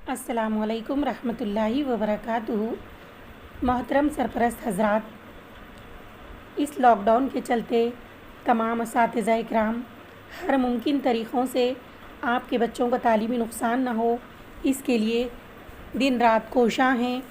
अस्सलाम वालेकुम रहमतुल्लाहि व बरकातुहू। मोहतरम सरपरस्त हज़रात, इस लॉकडाउन के चलते तमाम असातिज़ा इकराम हर मुमकिन तरीक़ों से आपके बच्चों का तालीमी नुकसान न हो, इसके लिए दिन रात कोशां हैं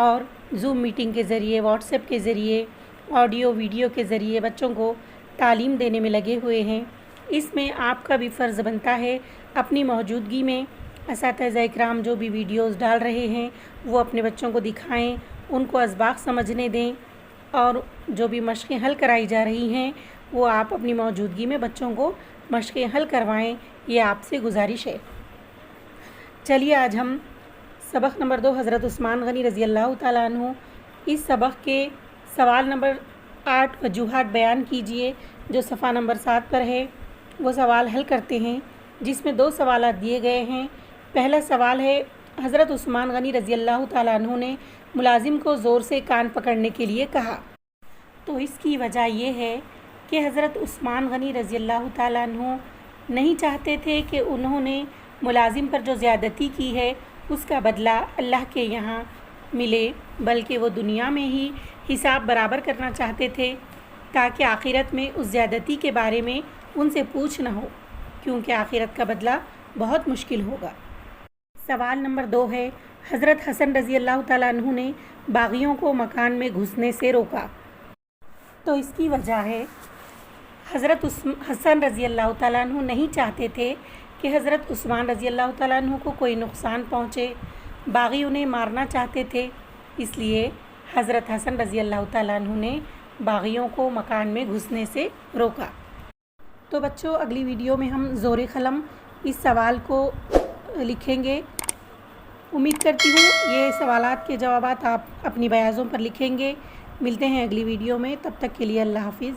और ज़ूम मीटिंग के ज़रिए, व्हाट्सएप के ज़रिए, ऑडियो वीडियो के ज़रिए बच्चों को तालीम देने में लगे हुए हैं। इसमें आपका भी फ़र्ज़ बनता है अपनी मौजूदगी में असातिज़ा इकराम जो भी वीडियोज़ डाल रहे हैं वो अपने बच्चों को दिखाएं, उनको असबाक़ समझने दें और जो भी मशक़ें हल कराई जा रही हैं वो आप अपनी मौजूदगी में बच्चों को मशक़ें हल करवाएं, ये आपसे गुजारिश है। चलिए आज हम सबक नंबर 2 हज़रत उस्मान गनी रज़ी अल्लाह ताला अन्हु, इस सबक के सवाल नंबर 8 वजूहात बयान कीजिए जो सफ़ा नंबर 7 पर है। वो सवाल हल करते हैं जिसमें 2 सवाल दिए गए हैं। पहला सवाल है, हज़रत उस्मान गनी रज़ी अल्लाह ताला अन्हु ने मुलाजिम को ज़ोर से कान पकड़ने के लिए कहा, तो इसकी वजह यह है कि हज़रत उस्मान गनी रज़ी अल्लाह ताला अन्हु नहीं चाहते थे कि उन्होंने मुलाजिम पर जो ज़्यादती की है उसका बदला अल्लाह के यहाँ मिले, बल्कि वो दुनिया में ही हिसाब बराबर करना चाहते थे ताकि आखिरत में उस ज़्यादती के बारे में उनसे पूछ न हो, क्योंकि आखिरत का बदला बहुत मुश्किल होगा। सवाल नंबर 2 है, हज़रत हसन रज़ी अल्लाह ताला अन्हु ने बागियों को मकान में घुसने से रोका, तो इसकी वजह है हज़रत हसन रज़ी अल्लाह ताला अन्हु नहीं चाहते थे कि हज़रत उस्मान रज़ी अल्लाह ताला अन्हु को कोई नुकसान पहुँचे, बागी उन्हें मारना चाहते थे, इसलिए हज़रत हसन रज़ी अल्लाह ताला अन्हु ने बागियों को मकान में घुसने से रोका। तो बच्चों, अगली वीडियो में हम ज़ोर क़लम इस सवाल को लिखेंगे। उम्मीद करती हूँ ये सवालात के जवाबात आप अपनी बयाज़ों पर लिखेंगे। मिलते हैं अगली वीडियो में, तब तक के लिए अल्लाह हाफ़िज़।